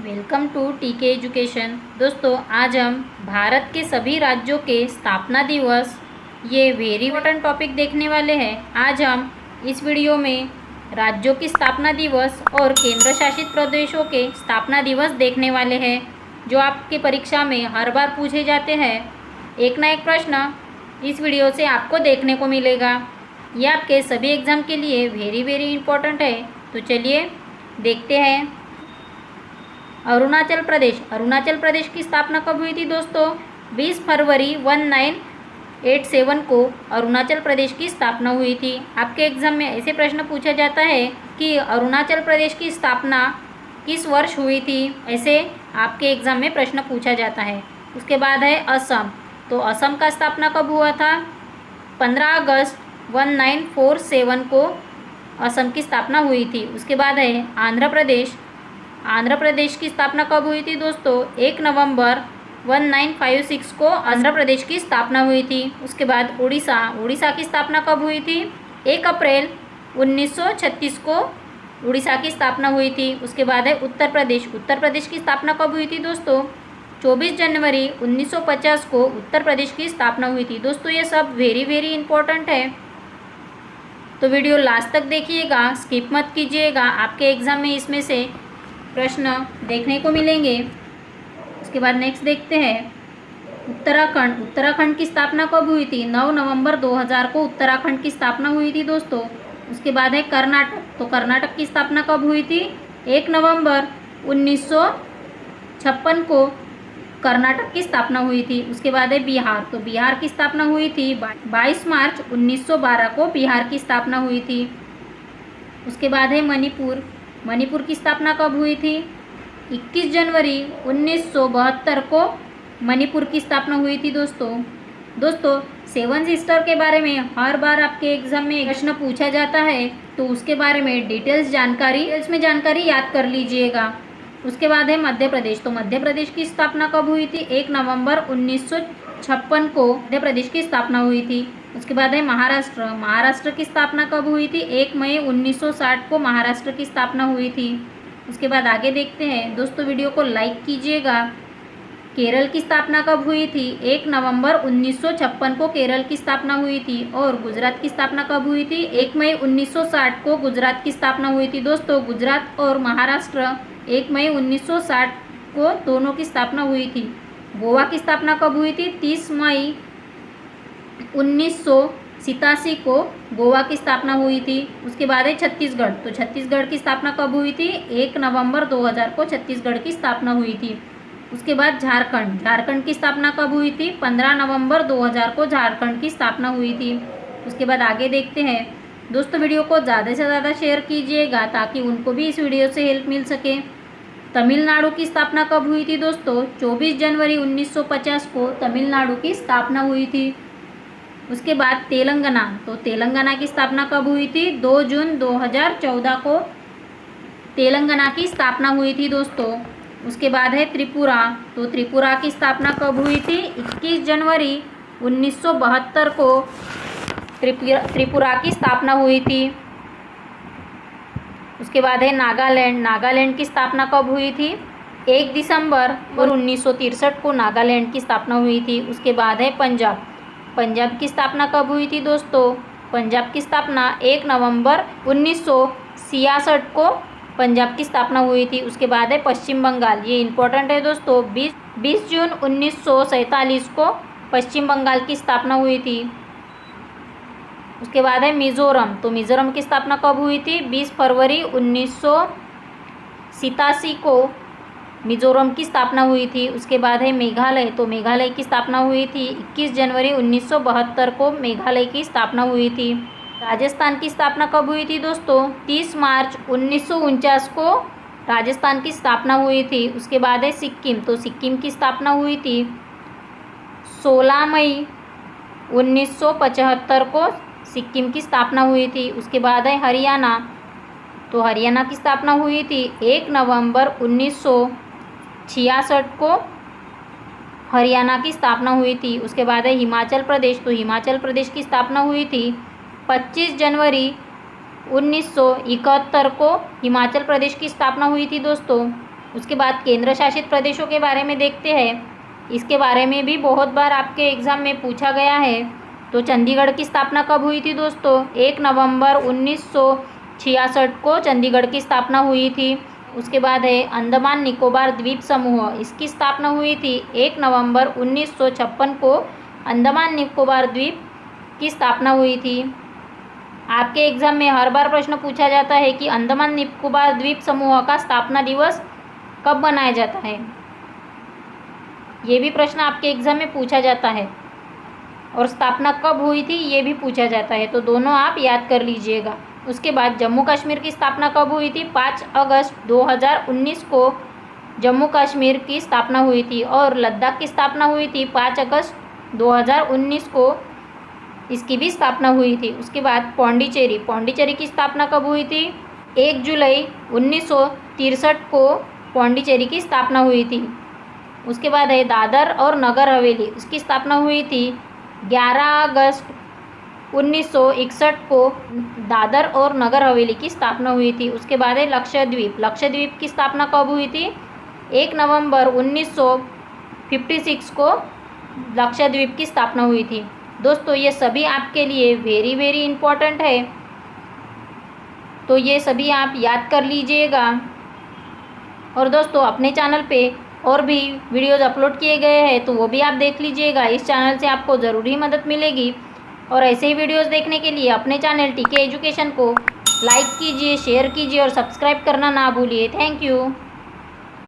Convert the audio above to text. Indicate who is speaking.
Speaker 1: Welcome to टीके education. दोस्तों, आज हम भारत के सभी राज्यों के स्थापना दिवस ये वेरी इंपॉर्टेंट टॉपिक देखने वाले हैं। आज हम इस वीडियो में राज्यों की स्थापना दिवस और केंद्र शासित प्रदेशों के स्थापना दिवस देखने वाले हैं, जो आपकी परीक्षा में हर बार पूछे जाते हैं। एक ना एक प्रश्न इस वीडियो से आपको देखने को मिलेगा। ये आपके सभी एग्ज़ाम के लिए वेरी इंपॉर्टेंट है। तो चलिए देखते हैं। अरुणाचल प्रदेश की स्थापना कब हुई थी दोस्तों? 20 फरवरी 1987 को अरुणाचल प्रदेश की स्थापना हुई थी। आपके एग्जाम में ऐसे प्रश्न पूछा जाता है कि अरुणाचल प्रदेश की स्थापना किस वर्ष हुई थी, ऐसे आपके एग्जाम में प्रश्न पूछा जाता है। उसके बाद है असम। तो असम का स्थापना कब हुआ था? 15 अगस्त 1947 को असम की स्थापना हुई थी। उसके बाद है आंध्र प्रदेश की स्थापना कब हुई थी दोस्तों? 1 नवंबर 1956 को आंध्र प्रदेश की स्थापना हुई थी। उसके बाद उड़ीसा की स्थापना कब हुई थी? 1 अप्रैल 1936 को उड़ीसा की स्थापना हुई थी। उसके बाद है उत्तर प्रदेश की स्थापना कब हुई थी दोस्तों? 24 जनवरी 1950 को उत्तर प्रदेश की स्थापना हुई थी। दोस्तों, ये सब वेरी इंपॉर्टेंट है, तो वीडियो लास्ट तक देखिएगा, स्किप मत कीजिएगा। आपके एग्ज़ाम में इसमें से प्रश्न देखने को मिलेंगे। उसके बाद नेक्स्ट देखते हैं उत्तराखंड की स्थापना कब हुई थी? 9 नवंबर 2000 को उत्तराखंड की स्थापना हुई थी दोस्तों। उसके बाद है कर्नाटक। तो कर्नाटक की स्थापना कब हुई थी? 1 नवंबर 1956 को कर्नाटक की स्थापना हुई थी। उसके बाद है बिहार। तो बिहार की स्थापना हुई थी 22 मार्च 1912 को बिहार की स्थापना हुई थी। उसके बाद है मणिपुर की स्थापना कब हुई थी? 21 जनवरी 1972 को मणिपुर की स्थापना हुई थी दोस्तों 7 सिस्टर के बारे में हर बार आपके एग्जाम में प्रश्न पूछा जाता है, तो उसके बारे में डिटेल्स जानकारी याद कर लीजिएगा। उसके बाद है मध्य प्रदेश। तो मध्य प्रदेश की स्थापना कब हुई थी? 1 नवंबर 1956 को मध्य प्रदेश की स्थापना हुई थी। उसके बाद है महाराष्ट्र की स्थापना कब हुई थी? 1 मई 1960 को महाराष्ट्र की स्थापना हुई थी। उसके बाद आगे देखते हैं दोस्तों, वीडियो को लाइक कीजिएगा। केरल की स्थापना कब हुई थी? 1 नवंबर 1956 को केरल की स्थापना हुई थी। और गुजरात की स्थापना कब हुई थी? 1 मई 1960 को गुजरात की स्थापना हुई थी दोस्तों। गुजरात और महाराष्ट्र 1 मई 1960 को दोनों की स्थापना हुई थी। गोवा की स्थापना कब हुई थी? 30 मई 1987 को गोवा की स्थापना हुई थी। उसके बाद है छत्तीसगढ़। तो छत्तीसगढ़ की स्थापना कब हुई थी? 1 नवंबर 2000 को छत्तीसगढ़ की स्थापना हुई थी। उसके बाद झारखंड की स्थापना कब हुई थी? 15 नवंबर 2000 को झारखंड की स्थापना हुई थी। उसके बाद आगे देखते हैं दोस्तों, वीडियो को ज़्यादा से ज़्यादा शेयर कीजिएगा ताकि उनको भी इस वीडियो से हेल्प मिल सके। तमिलनाडु की स्थापना कब हुई थी दोस्तों? 24 जनवरी 1950 को तमिलनाडु की स्थापना हुई थी। उसके बाद तेलंगाना। तो तेलंगाना की स्थापना कब हुई थी? 2 जून 2014 को तेलंगाना की स्थापना हुई थी दोस्तों। उसके बाद है त्रिपुरा। तो त्रिपुरा की स्थापना कब हुई थी? 21 जनवरी 1972 को त्रिपुरा की स्थापना हुई थी। उसके बाद है नागालैंड की स्थापना कब हुई थी? 1 दिसंबर और 1963 को नागालैंड की स्थापना हुई थी। उसके बाद है पंजाब की स्थापना कब हुई थी दोस्तों? पंजाब की स्थापना 1 नवंबर 1966 को पंजाब की स्थापना हुई थी। उसके बाद है पश्चिम बंगाल। ये इम्पोर्टेंट है दोस्तों। 20 जून 1947 को पश्चिम बंगाल की स्थापना हुई थी। उसके बाद है मिज़ोरम। तो मिज़ोरम की स्थापना कब हुई थी? 20 फरवरी 1987 को मिज़ोरम की स्थापना हुई थी। उसके बाद है मेघालय। तो मेघालय की स्थापना हुई थी 21 जनवरी 1972 को मेघालय की स्थापना हुई थी। राजस्थान की स्थापना कब हुई थी दोस्तों? 30 मार्च 1949 को राजस्थान की स्थापना हुई थी। उसके बाद है सिक्किम। तो सिक्किम की स्थापना हुई थी 16 मई 1975 को सिक्किम की स्थापना हुई थी। उसके बाद है हरियाणा। तो हरियाणा की स्थापना हुई थी 1 नवंबर 1966 को हरियाणा की स्थापना हुई थी। उसके बाद है हिमाचल प्रदेश। तो हिमाचल प्रदेश की स्थापना हुई थी 25 जनवरी 1971 को हिमाचल प्रदेश की स्थापना हुई थी दोस्तों। उसके बाद केंद्र शासित प्रदेशों के बारे में देखते हैं। इसके बारे में भी बहुत बार आपके एग्ज़ाम में पूछा गया है। तो चंडीगढ़ की स्थापना कब हुई थी दोस्तों? 1 नवंबर 1966 को चंडीगढ़ की स्थापना हुई थी। उसके बाद है अंडमान निकोबार द्वीप समूह, इसकी स्थापना हुई थी 1 नवंबर 1956 को अंडमान निकोबार द्वीप की स्थापना हुई थी। आपके एग्ज़ाम में हर बार प्रश्न पूछा जाता है कि अंडमान निकोबार द्वीप समूह का स्थापना दिवस कब मनाया जाता है। ये भी प्रश्न आपके एग्ज़ाम में पूछा जाता है और स्थापना कब हुई थी ये भी पूछा जाता है, तो दोनों आप याद कर लीजिएगा। उसके बाद जम्मू कश्मीर की स्थापना कब हुई थी? 5 अगस्त 2019 को जम्मू कश्मीर की स्थापना हुई थी। और लद्दाख की स्थापना हुई थी 5 अगस्त 2019 को, इसकी भी स्थापना हुई थी। उसके बाद पौंडीचेरी की स्थापना कब हुई थी? 1 जुलाई 1963 को पौंडीचेरी की स्थापना हुई थी। उसके बाद है दादर और नगर हवेली, इसकी स्थापना हुई थी 11 अगस्त 1961 को दादर और नगर हवेली की स्थापना हुई थी। उसके बाद है लक्षद्वीप की स्थापना कब हुई थी? 1 नवंबर 1956 को लक्षद्वीप की स्थापना हुई थी। दोस्तों ये सभी आपके लिए वेरी वेरी इम्पोर्टेंट है, तो ये सभी आप याद कर लीजिएगा। और दोस्तों अपने चैनल पे और भी वीडियोज़ अपलोड किए गए हैं तो वो भी आप देख लीजिएगा। इस चैनल से आपको ज़रूरी मदद मिलेगी। और ऐसे ही वीडियोज़ देखने के लिए अपने चैनल टीके एजुकेशन को लाइक कीजिए, शेयर कीजिए और सब्सक्राइब करना ना भूलिए। Thank you.